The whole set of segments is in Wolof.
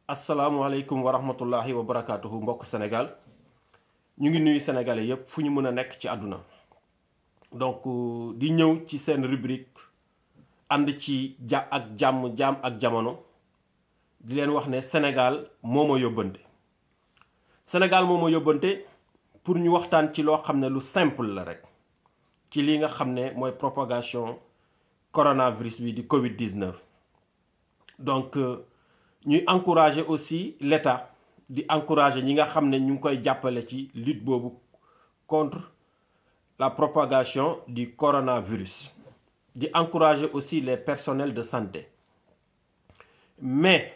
asalaamualeykum wa rahmatullahi wa barakaatuhu mbokk Sénégal ñu ngi nuyu sénégalais yépp fu ñu mën a nekk ci àdduna donc di ñëw ci seen rubrique ànd ci jaam ak jamono di leen wax ne Sénégal moo ma yóbbante Sénégal moo ma yóbbante pour ñu waxtaan ci loo xam ne lu simple la rek ci li nga xam ne mooy propagation coronavirus bi di Covid-19 donc ñuy encourager aussi l'État di encourager ñi nga xam ne ñu ngi koy jàppale ci lutte boobu contre la propagation du coronavirus di encourager aussi les personnels de santé mais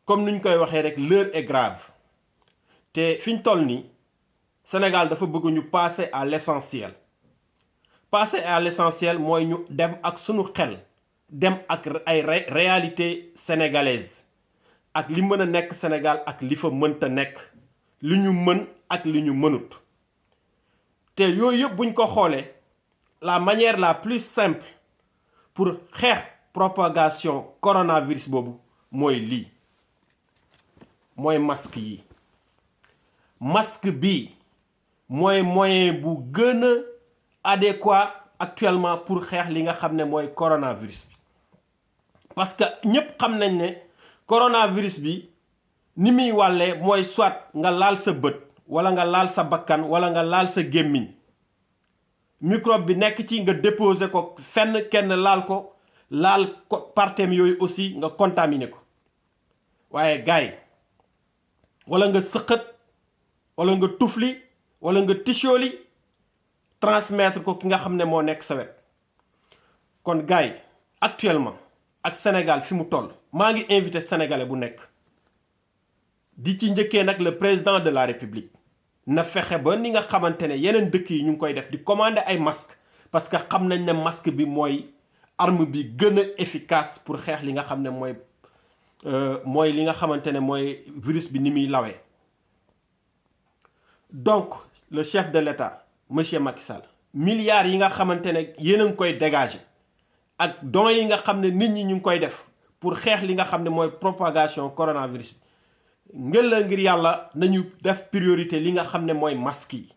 comme ni ñu koy waxee rek l'heure est grave te fi ñu toll nii Sénégal dafa bëgg ñu passer à l'essentiel mooy ñu dem ak sunu xel dem ak ay réalité sénégalaise ak li mën a nekk Sénégal ak li fa mënta nekk li ñu mën ak li ñu mënut te yooyu yëpp buñ ko xoolee la manière la plus simple pour xeex propagation coronavirus boobu mooy lii mooy masque yi masque bi mooy moyen bu gën a adéquat actuellement pour xeex li nga xam ne mooy coronavirus bi parce que ñëpp xam nañ ne coronavirus bi ni muy wàllee mooy soit nga laal sa bët wala nga laal sa bakkan wala nga laal sa gémmiñ microbe bi nekk ci nga déposer ko fenn kenn laal ko partem yooyu aussi nga contaminer ko waaye gaay wala nga sëqët wala nga tufli wala nga tichooli transmettre ko ki nga xam ne moo nekk sa wet kon gaay actuellement ak Sénégal fi mu toll maa ngi invité sénégalais bu nekk di ci njëkkee nag le président de la république na fexe ba ni nga xamante ne yeneen dëkk yi ñu ngi koy def di commander ay masque parce que xam nañ ne masque bi mooy arme bi gën a efficace pour xeex li nga xam ne mooy li nga xamante ne mooy virus bi ni muy lawee donc le chef de l'État monsieur Macky Sall milliards yi nga xamante ne yéen a ngi koy dégager ak dons yi nga xam ne nit ñi ñu ngi koy def pour xeex li nga xam ne mooy propagation coronavirus bi ngir yàlla nañu def priorité li nga xam ne mooy masque yi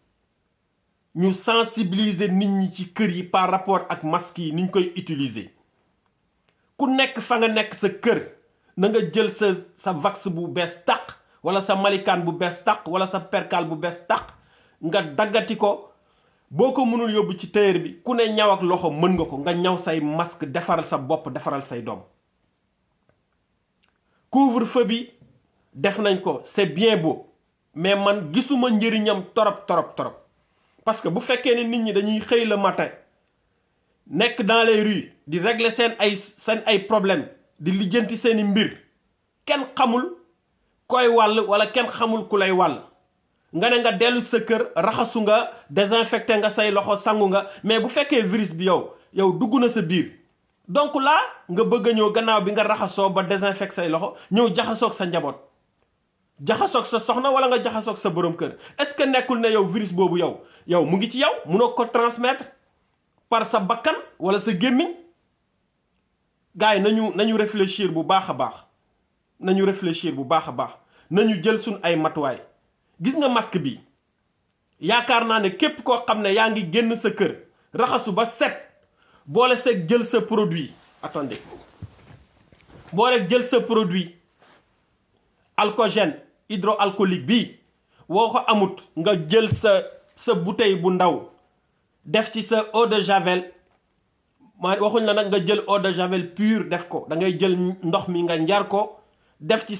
ñu sensibiliser nit ñi ci kër yi par rapport ak masque yi ni ñu koy utiliser ku nekk fa nga nekk sa kër na nga jël sa vax bu bees tàq wala sa malikaan bu bees tàq wala sa percal bu bees tàq nga daggati ko boo ko mënul yóbbu ci tailleur bi ku ne ñaw ak loxo mën nga ko nga ñaw say masque defaral sa bopp defaral say doom couvre-feu bi def nañ ko c'est bien beau mais man gisuma njëriñam torop parce que bu fekkee ne nit ñi dañuy xëy le matin nekk dans les rues di régler seen ay problème di lijjanti seeni mbir kenn xamul koy wàll wala kenn xamul ku lay wàll nga ne nga dellu sa kër raxasu nga désinfecté nga say loxo sangu nga mais bu fekkee virus bi yow dugg na sa biir donc là nga bëgg a ñëw gannaaw bi nga raxasoo ba désinfecté say loxo ñëw jaxasoog sa njaboot jaxasoog sa soxna wala nga jaxasoog sa borom kër est-ce que nekkul ne yow virus boobu yow mu ngi ci yow mënoo ko transmettre par sa bakkan wala sa gémmiñ gars yi nañu réfléchir bu baax a baax nañu jël suñ ay matuwaay gis nga masque bi yaakaar naa ne képp koo xam ne yaa ngi génn sa kër raxasu ba set boole seeg jël sa produit alcogène hydroalcoolique bi woo ko amut nga jël sa bouteille bu ndaw def ci sa eau de javel waxuñ la nag nga jël eau de javel pur def ko da ngay jël ndox mi nga njar ko def ci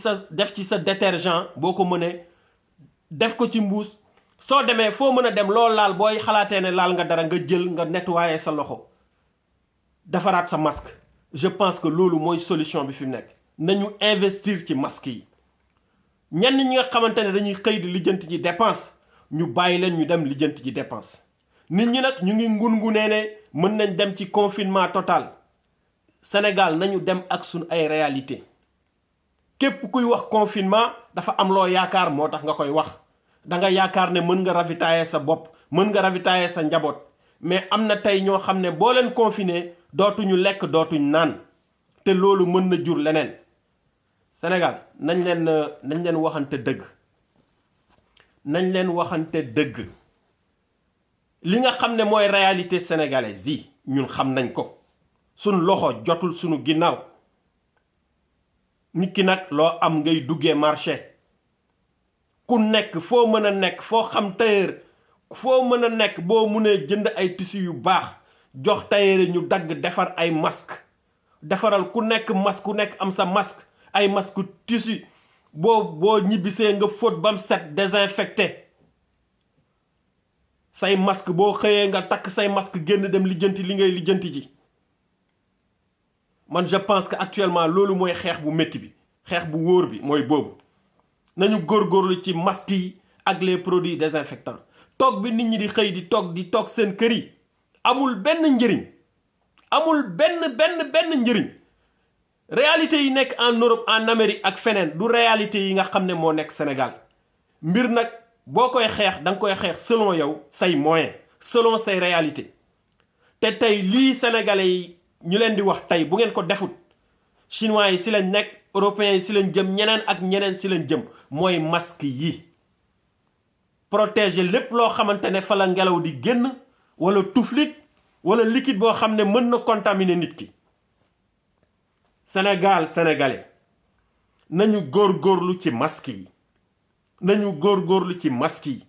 sa détergent boo ko mënee def ko ci mbuus soo demee foo mën a dem loolu laal booy xalaatee ne laal nga dara nga jël nga nettoyer sa loxo defaraat sa masque je pense que loolu mooy solution bi fi mu nekk nañu investir ci masque yi ñenn ñi nga xamante ne dañuy xëy di lijjanti ci dépense ñu bàyyi leen ñu dem lijjanti ci dépense nit ñi nag ñu ngi ngungunee ne mën nañ dem ci confinement total Sénégal nañu dem ak suñ ay réalité képp kuy wax confinement dafa am loo yaakaar moo tax nga koy wax da nga yaakaar ne mën nga ravitailler sa bopp mën nga ravitailler sa njaboot mais am na tey ñoo xam ne boo leen confiné dootuñu lekk dootuñ naan te loolu mën na jur leneen Sénégal nañ leen waxante dëgg nañ leen waxante dëgg li nga xam ne mooy réalité sénégalaise yi ñun xam nañ ko suñ loxo jotul suñu ginnaaw nit ki nag loo am ngay duggee marché ku nekk foo mën a nekk foo xam tailleur foo mën a nekk boo mënee jënd ay tissu yu baax jox tailleur ñu dagg defar ay masque defaral ku nekk am sa masque ay masque tissu boo ñibbisee nga fóot bam set désinfecté say masque boo xëyee nga takk say masque génn dem lijjanti li ngay lijjanti ji man je pense que actuellement loolu mooy xeex bu métti bi xeex bu wóor bi mooy boobu nañu góorgóorlu ci masque yi ak les produits désinfectants toog bi nit ñi di xëy di toog seen kër yi amul benn njëriñ amul benn njëriñ réalité yi nekk en Europe en Amérique ak feneen du réalité yi nga xam ne moo nekk Sénégal mbir nag boo koy xeex da nga koy xeex selon yow say moyens selon say réalité te tey lii sénégalais yi ñu leen di wax tey bu ngeen ko defut chinois yi si lañ nekk européens yi si lañ jëm ñeneen ak ñeneen si lañ jëm mooy masque yi protéger lépp loo xamante ne fa la ngelaw di génn wala tuflit wala liquide boo xam ne mën na contaminer nit ki sénégalais nañu góorgóorlu ci masque yi nañu góorgóorlu ci masque yi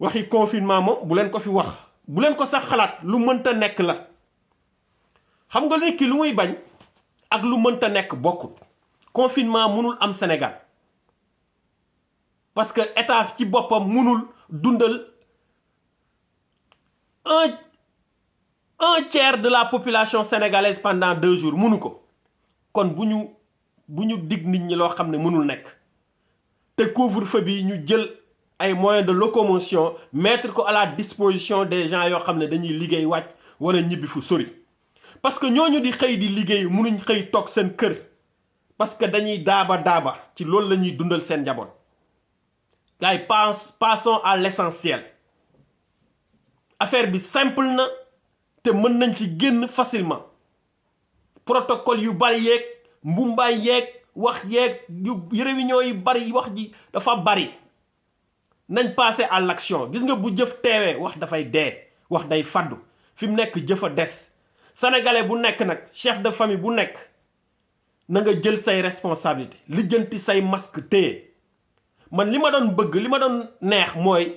waxi confinement moom bu leen ko fi wax bu leen ko sax xalaat lu mënta nekk la xam nga nit ki lu muy bañ ak lu mënta nekk bokkut confinement mënul am Sénégal parce que état ci boppam mënul dundal un tiers de la population sénégalaise pendant 2 jours mënu ko kon bu ñu dig nit ñi loo xam ne mënul nekk te couvre-feu bi ñu jël ay moyens de locomotion mettre ko à la disposition des gens yoo xam ne dañuy liggéey wàcc wala ñibbi fu sori parce que ñooñu di xëy di liggéey mënuñ xëy toog seen kër parce que dañuy daaba ci loolu la ñuy dundal seen njaboot gars yi passons à l'essentiel affaire bi simple na te mën nañ ci génn facilement protocole yu bari yeeg mbumbaay yeeg wax yeeg yu réunion yi bari wax ji dafa bari nañ passer à l'action gis nga bu jëf teewee wax dafay dee wax day faddu fi mu nekk jëf a des sénégalais bu nekk nag chef de famille bu nekk na nga jël say responsabilité lijjanti say masque téye man li ma doon bëgg li ma doon neex mooy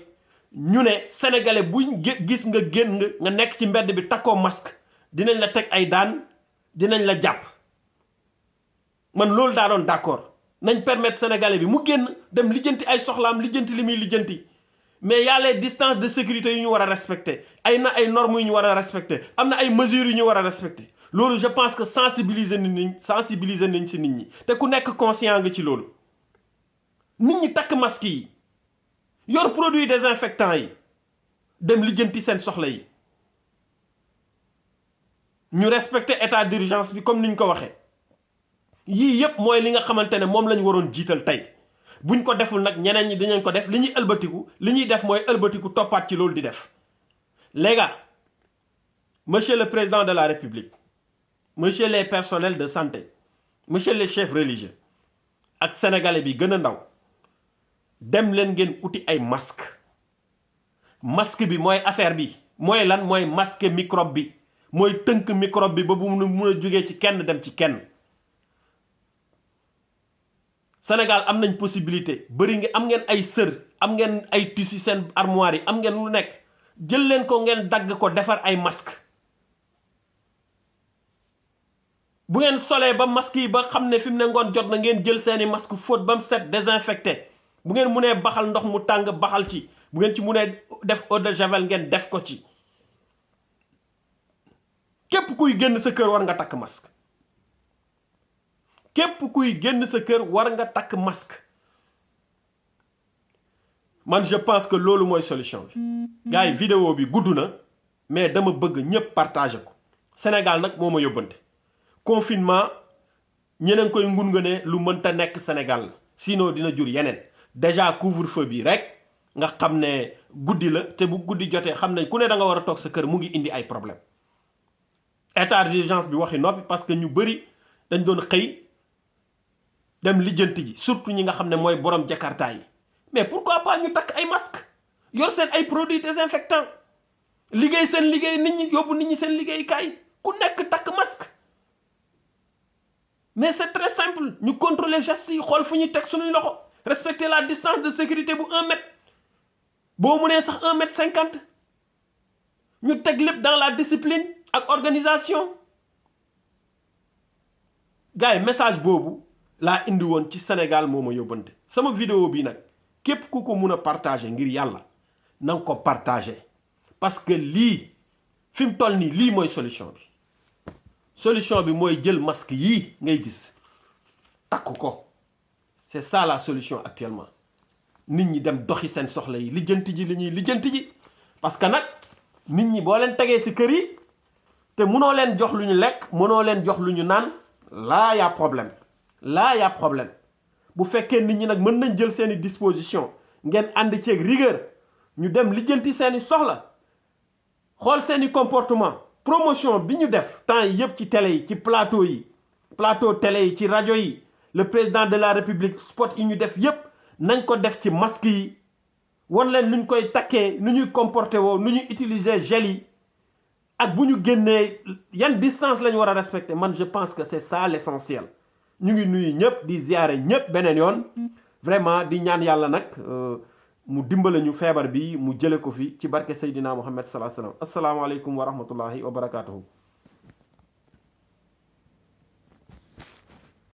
ñu ne sénégalais buñ gis nga génn nga nekk ci mbedd bi takkoo masque dinañ la teg ay daan dinañ la jàpp man loolu daa doon d'accord nañ permettre sénégalais bi mu génn dem lijjanti ay soxlaam lijjanti li muy lijjanti mais y a les distances de sécurité yu ñu war a respecter ay normes yu ñu war a respecter am na ay mesures yu ñu war a respecter loolu je pense que sensibiliser nañ ci nit ñi te ku nekk conscient nga ci loolu nit ñi takk masque yi yor produit désinfectant yi dem lijjanti seen soxla yi ñu respecter état d'urgence bi comme ni ñu ko waxee yii yépp mooy li nga xamante ne moom lañ waroon jiital tey buñ ko deful nag ñeneen ñi dinañ ko def li ñuy def mooy ëlbatiku toppaat ci loolu di def les gars monsieur le président de la république monsieur les personnels de santé monsieur les chefs religieux ak sénégalais bi gën a ndaw dem leen ngeen uti ay masque bi mooy affaire bi mooy lan mooy masque microbe bi mooy tënk microbe bi ba bu mun a jógee ci kenn dem ci kenn Sénégal am nañ possibilité am ngeen ay sër am ngeen ay tissu seen armoire yi am ngeen lu nekk jël leen ko ngeen dagg ko defar ay masque bu ngeen solee ba masque yi ba xam ne fi mu ne ngoon jot na ngeen jël seeni masque fóot ba mu set désinfecté bu ngeen munee baxal ndox mu tàng baxal ci bu ngeen ci munee def eau de javel ngeen def ko ci képp kuy génn sa kër war nga takk masque képp kuy génn sa kër war nga takk masque man je pense que loolu mooy solution bi gars yi vidéo bi gudd na mais dama bëgg ñëpp partager ko Sénégal nag moo ma yóbbante confinement ñeneen koy ngun nga ne lu mënta nekk Sénégal la sinon dina jur yeneen déjà couvre-feu bi rek nga xam ne guddi la te bu guddi jotee xam nañ ku ne da nga war a toog sa kër mu ngi indi ay problème état d'urgence bi waxi noppi parce que ñu bëri dañ doon xëy dem lijjanti ji surtout ñi nga xam ne mooy borom jakarta yi mais pourquoi pas ñu takk ay masque yor seen ay produits désinfectants liggéey seen liggéey nit ñi yóbbu nit ñi seen liggéeykaay ku nekk takk masque mais c'est très simple ñu contrôler gestes yi xool fu ñuy teg suñuy loxo respecter la distance de sécurité bu 1 mètre boo mënee sax 1 m 50 ñu teg lépp dans la discipline ak organisation gars yi message boobu laa indi woon ci Sénégal moo ma yóbbante sama vidéo bi nag képp ku ko mun a partager ngir yàlla na nga ko partager parce que lii fi mu toll nii lii mooy solution bi mooy jël masque yii ngay gis takk ko c'est ça la solution actuellement nit ñi dem doxi seen soxla yi lijjanti ji li ñuy lijjanti ji parce que nag nit ñi boo leen tegee ci kër yi te mënoo leen jox lu ñu lekk mënoo leen jox lu ñu naan là y a problème bu fekkee nit ñi nag mën nañ jël seeni disposition ngeen ànd ceeg rigueur ñu dem lijjanti seeni soxla xool seeni comportement promotion bi ñu def temps yi yëpp ci télé yi ci plateau télé yi ci rajo yi le président de la république spot yi ñu def yëpp nañ ko def ci masque yi wan leen nuñ koy takkee nu ñuy comporté woo nu ñuy utiliser gel yi ak bu ñu génnee yan distance la ñu war a respecter man je pense que c'est ça l'essentiel ñu ngi nuyu ñëpp di ziyaare ñëpp beneen yoon vraiment di ñaan yàlla nag mu dimbale ñu feebar bi mu jële ko fi ci barke Seydina Muhammad sallallahu alayhi wa sallam asalaamaaleykum wa rahmatullahi wa barakatuhu